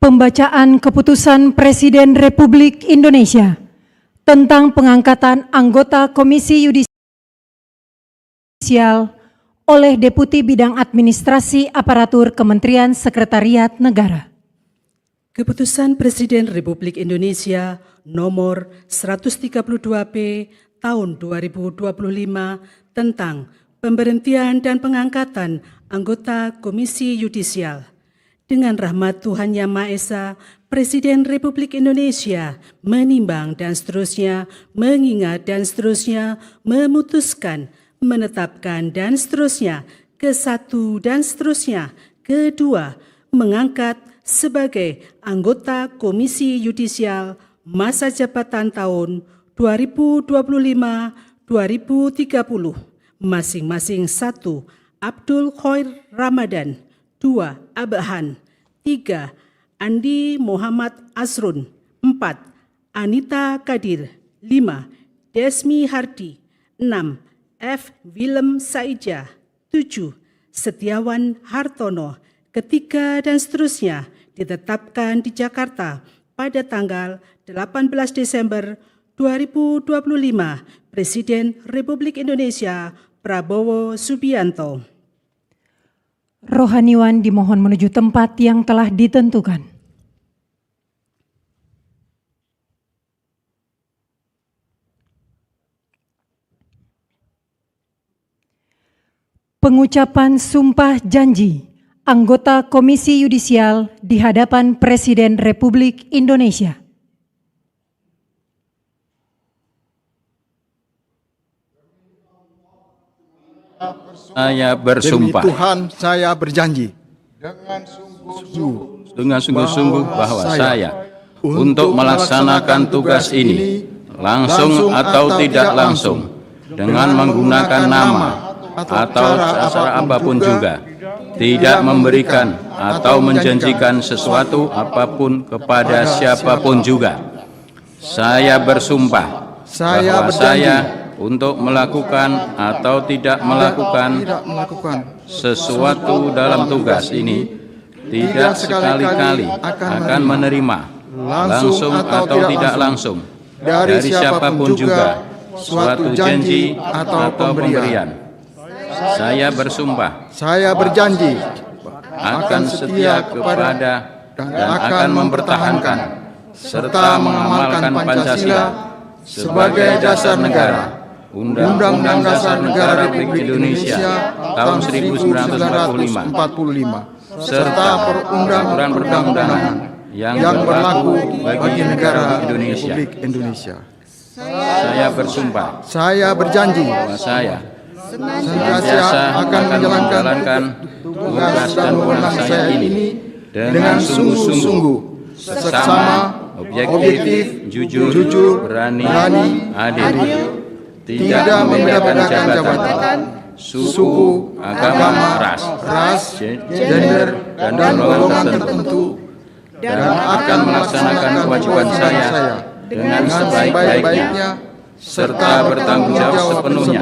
Pembacaan Keputusan Presiden Republik Indonesia tentang pengangkatan anggota Komisi Yudisial oleh Deputi Bidang Administrasi Aparatur Kementerian Sekretariat Negara. Keputusan Presiden Republik Indonesia nomor 132P tahun 2025 tentang pemberhentian dan pengangkatan anggota Komisi Yudisial. Dengan rahmat Tuhan Yang Maha Esa, Presiden Republik Indonesia menimbang dan seterusnya, mengingat dan seterusnya, memutuskan, menetapkan dan seterusnya, ke-1 dan seterusnya, ke-2, mengangkat sebagai anggota Komisi Yudisial masa jabatan tahun 2025-2030, masing-masing 1. Abdul Khoir Ramadan, 2. Abahan, 3. Andi Muhammad Asrun, 4. Anita Kadir, 5. Desmi Hardi, 6. F. Willem Saija, 7. Setiawan Hartono, ke-3 dan seterusnya ditetapkan di Jakarta pada tanggal 18 Desember 2025, Presiden Republik Indonesia Prabowo Subianto. Rohaniwan dimohon menuju tempat yang telah ditentukan. Pengucapan sumpah janji anggota Komisi Yudisial di hadapan Presiden Republik Indonesia. Saya bersumpah. Demi Tuhan, saya berjanji. Dengan sungguh-sungguh bahwa saya untuk melaksanakan tugas ini langsung atau tidak langsung dengan menggunakan nama atau cara apapun juga tidak memberikan atau menjanjikan sesuatu apapun kepada siapapun juga. Saya bersumpah bahwa saya untuk melakukan atau tidak melakukan sesuatu dalam tugas ini tidak sekali-kali akan menerima langsung atau tidak langsung dari siapapun juga suatu janji atau pemberian. Saya bersumpah, saya berjanji akan setia kepada dan akan mempertahankan serta mengamalkan Pancasila sebagai dasar negara, Undang-Undang Dasar Negara Republik Indonesia tahun 1945, serta peraturan perundang-undangan yang berlaku bagi negara Indonesia. Saya bersumpah, saya berjanji bahwa saya senantiasa akan menjalankan tugas dan wewenang saya ini dengan sungguh-sungguh, seksama, objektif, jujur, berani, adil, tidak membedakan jabatan, suku, agama, ras, gender, dan golongan tertentu, dan akan melaksanakan kewajiban saya dengan sebaik-baiknya, serta bertanggung jawab sepenuhnya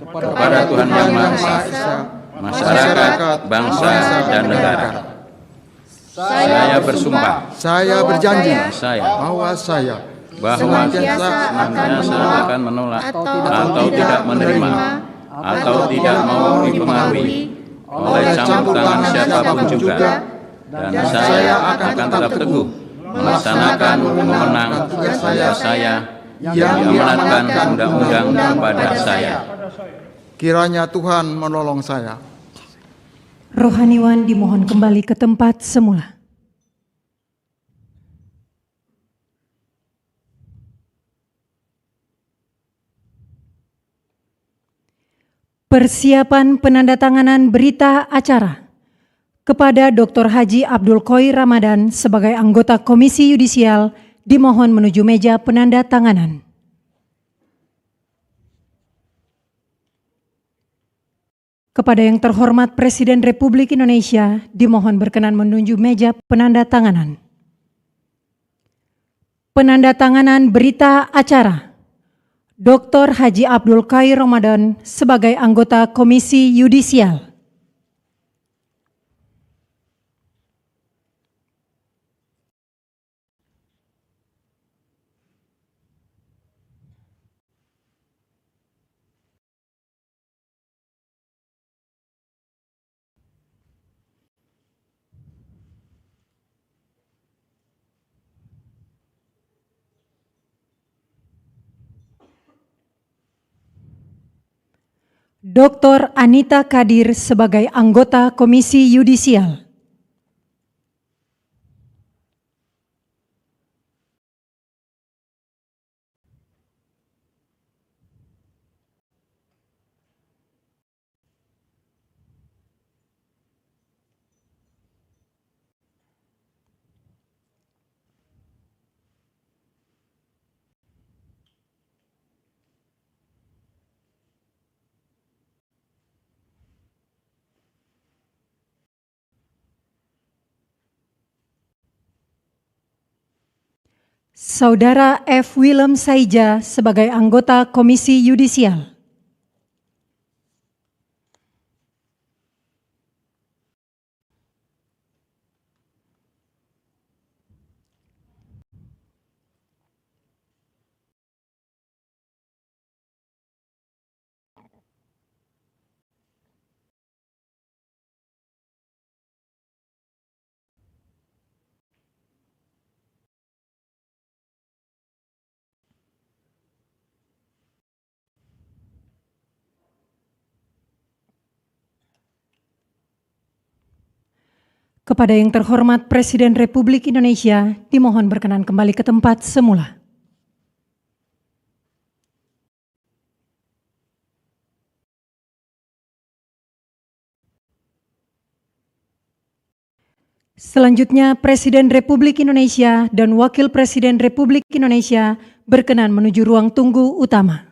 kepada Tuhan Yang Maha Esa, masyarakat, bangsa, dan negara. Saya bersumpah, saya berjanji bahwa saya senantiasa akan menolak atau tidak menerima atau tidak mau dipengaruhi oleh campur tangan siapapun juga, dan saya akan tetap teguh melaksanakan wewenang tugas saya yang diamanatkan undang-undang kepada saya. Kiranya Tuhan menolong saya. Rohaniwan dimohon kembali ke tempat semula. Persiapan penandatanganan berita acara kepada Dr. Haji Abdul Khoir Ramadan sebagai anggota Komisi Yudisial dimohon menuju meja penandatanganan. Kepada yang terhormat Presiden Republik Indonesia dimohon berkenan menuju meja penandatanganan. Penandatanganan berita acara Dr. Haji Abdul Khoir Ramadan sebagai anggota Komisi Yudisial. Dr. Anita Kadir sebagai anggota Komisi Yudisial. Saudara F. Willem Saija sebagai anggota Komisi Yudisial. Kepada yang terhormat Presiden Republik Indonesia, dimohon berkenan kembali ke tempat semula. Selanjutnya, Presiden Republik Indonesia dan Wakil Presiden Republik Indonesia berkenan menuju ruang tunggu utama.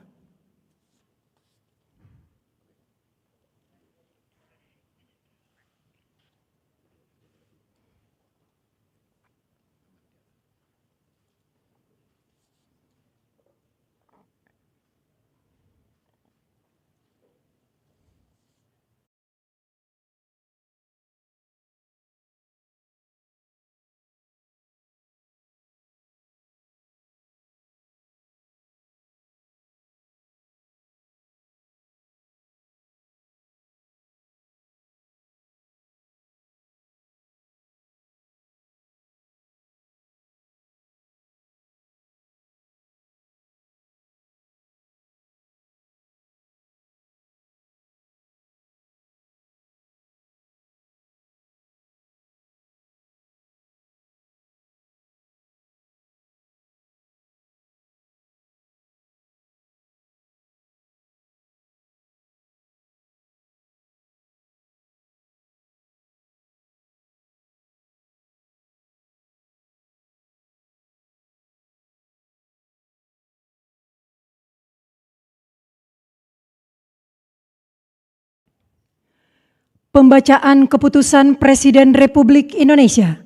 Pembacaan Keputusan Presiden Republik Indonesia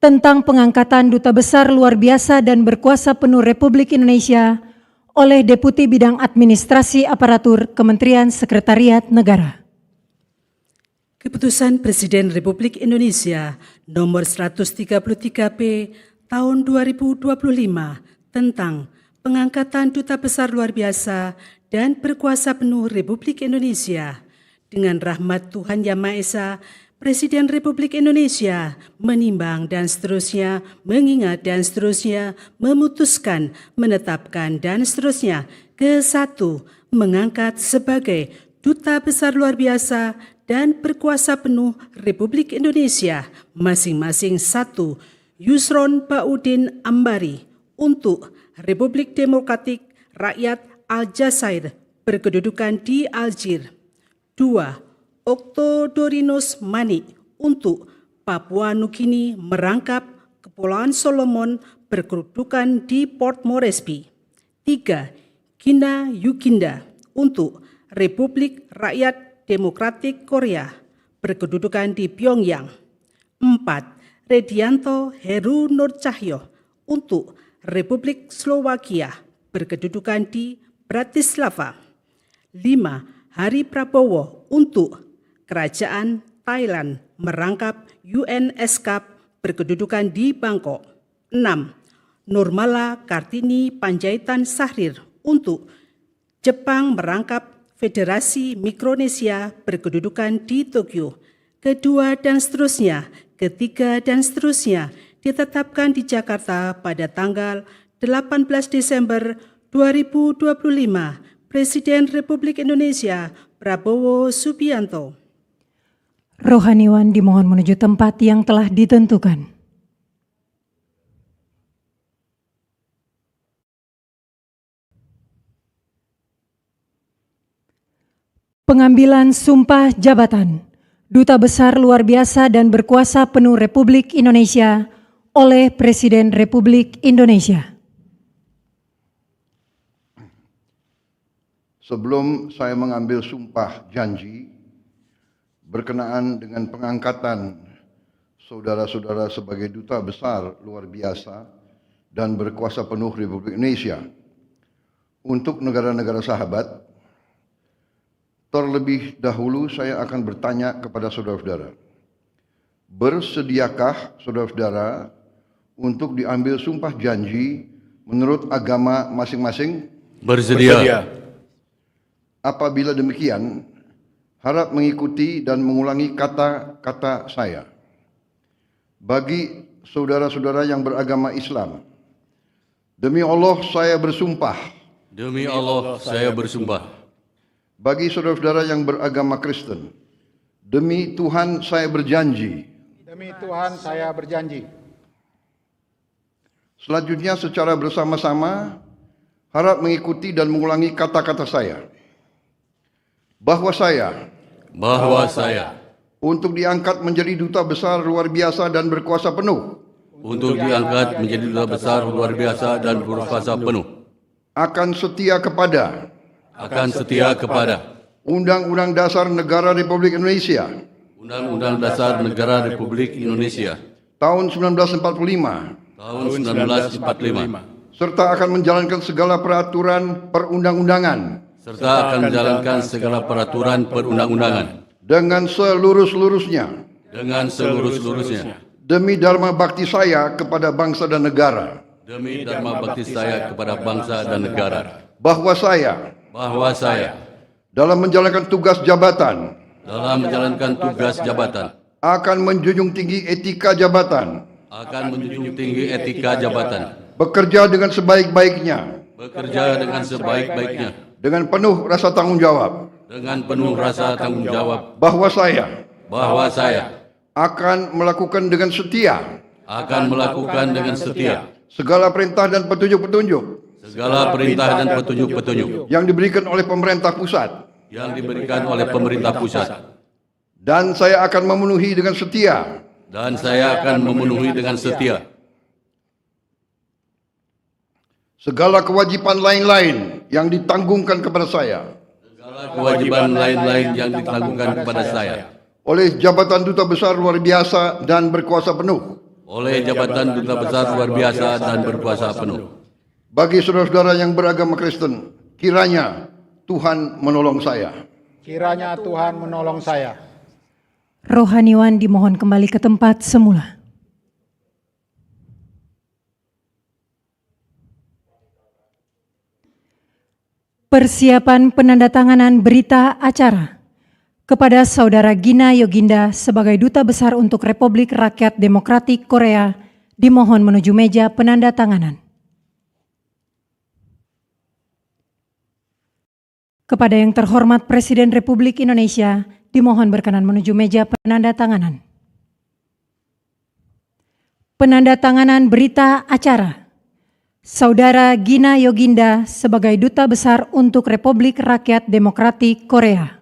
tentang pengangkatan Duta Besar Luar Biasa dan Berkuasa Penuh Republik Indonesia oleh Deputi Bidang Administrasi Aparatur Kementerian Sekretariat Negara. Keputusan Presiden Republik Indonesia nomor 133P tahun 2025 tentang pengangkatan Duta Besar Luar Biasa dan Berkuasa Penuh Republik Indonesia. Dengan rahmat Tuhan Yang Maha Esa, Presiden Republik Indonesia menimbang dan seterusnya, mengingat dan seterusnya, memutuskan, menetapkan dan seterusnya. Ke-1, mengangkat sebagai Duta Besar Luar Biasa dan Berkuasa Penuh Republik Indonesia, masing-masing 1, Yusron Baudin Ambari untuk Republik Demokratik Rakyat Aljazair berkedudukan di Algier. 2. Octodorus Manik untuk Papua Nugini merangkap Kepulauan Solomon berkedudukan di Port Moresby. 3. Gina Yukinda untuk Republik Rakyat Demokratik Korea berkedudukan di Pyongyang. 4. Redianto Heru Nur Cahyo untuk Republik Slovakia berkedudukan di Bratislava. 5. Hari Prabowo untuk Kerajaan Thailand merangkap UNESCAP berkedudukan di Bangkok. 6. Nurmala Kartini Panjaitan Sahrir untuk Jepang merangkap Federasi Mikronesia berkedudukan di Tokyo. Kedua dan seterusnya, ketiga dan seterusnya ditetapkan di Jakarta pada tanggal 18 Desember 2025. Presiden Republik Indonesia Prabowo Subianto. Rohaniwan dimohon menuju tempat yang telah ditentukan. Pengambilan sumpah jabatan Duta Besar Luar Biasa dan Berkuasa Penuh Republik Indonesia oleh Presiden Republik Indonesia. Sebelum saya mengambil sumpah janji berkenaan dengan pengangkatan saudara-saudara sebagai Duta Besar Luar Biasa dan Berkuasa Penuh Republik Indonesia untuk negara-negara sahabat, terlebih dahulu saya akan bertanya kepada saudara-saudara, bersediakah saudara-saudara untuk diambil sumpah janji menurut agama masing-masing? Bersedia. Apabila demikian, harap mengikuti dan mengulangi kata-kata saya. Bagi saudara-saudara yang beragama Islam, demi Allah saya bersumpah. Demi Allah saya bersumpah. Bagi saudara-saudara yang beragama Kristen, demi Tuhan saya berjanji. Demi Tuhan saya berjanji. Selanjutnya secara bersama-sama harap mengikuti dan mengulangi kata-kata saya. Bahwa saya untuk diangkat menjadi Duta Besar Luar Biasa dan Berkuasa Penuh untuk diangkat menjadi Duta Besar Luar Biasa dan Berkuasa Penuh akan setia kepada Undang-Undang Dasar Negara Republik Indonesia Undang-Undang Dasar Negara Republik Indonesia tahun 1945 serta akan menjalankan segala peraturan perundang-undangan dengan seluruh-seluruhnya demi dharma bakti saya kepada bangsa dan negara. Bahwa saya dalam menjalankan tugas jabatan akan menjunjung tinggi etika jabatan, bekerja dengan sebaik-baiknya, dengan penuh rasa tanggung jawab, bahwa saya akan melakukan dengan setia segala perintah dan petunjuk-petunjuk yang diberikan oleh pemerintah pusat, dan saya akan memenuhi dengan setia segala kewajiban lain-lain yang ditanggungan kepada saya oleh jabatan Duta Besar Luar Biasa dan Berkuasa Penuh. Bagi saudara-saudara yang beragama Kristen, kiranya Tuhan menolong saya. Kiranya Tuhan menolong saya. Rohaniwan dimohon kembali ke tempat semula. Persiapan penandatanganan berita acara kepada Saudara Gina Yoginda sebagai Duta Besar untuk Republik Rakyat Demokratik Korea dimohon menuju meja penandatanganan. Kepada yang terhormat Presiden Republik Indonesia dimohon berkenan menuju meja penandatanganan. Penandatanganan berita acara Saudara Gina Yoginda sebagai Duta Besar untuk Republik Rakyat Demokratik Korea.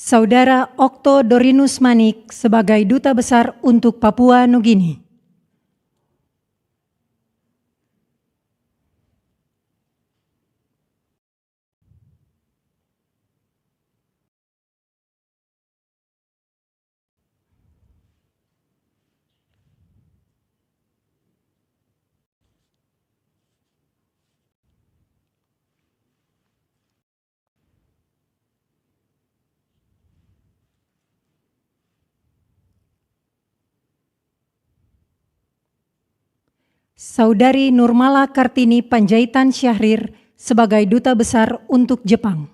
Saudara Okto Dorinus Manik sebagai Duta Besar untuk Papua Nugini. Saudari Nurmala Kartini Panjaitan Syahrir sebagai Duta Besar untuk Jepang.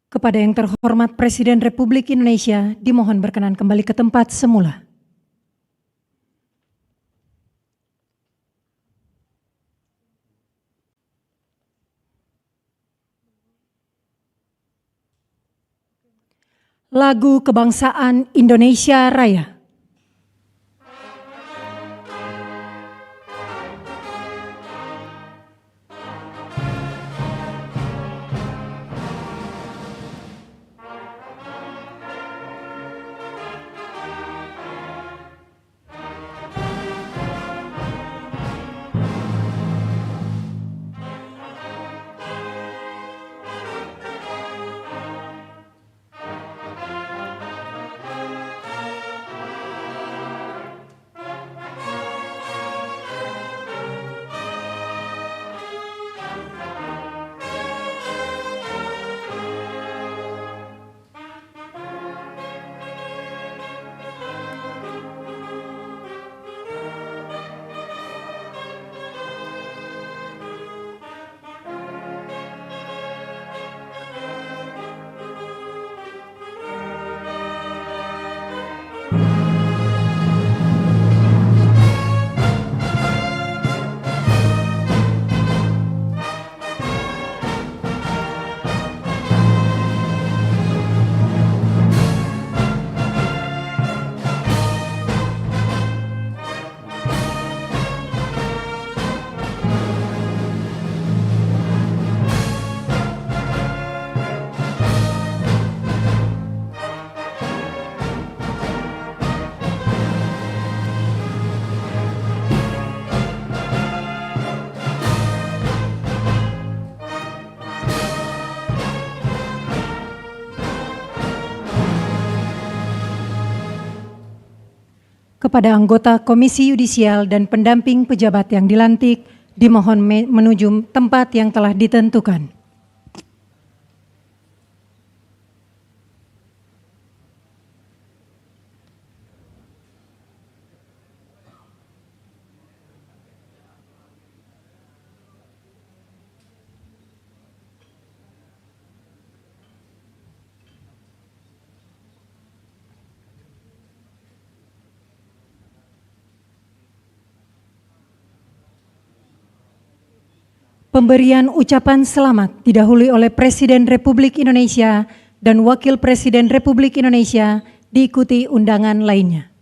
Kepada yang terhormat Presiden Republik Indonesia, dimohon berkenan kembali ke tempat semula. Lagu Kebangsaan Indonesia Raya. Kepada anggota Komisi Yudisial dan pendamping pejabat yang dilantik, dimohon menuju tempat yang telah ditentukan. Pemberian ucapan selamat didahului oleh Presiden Republik Indonesia dan Wakil Presiden Republik Indonesia, diikuti undangan lainnya.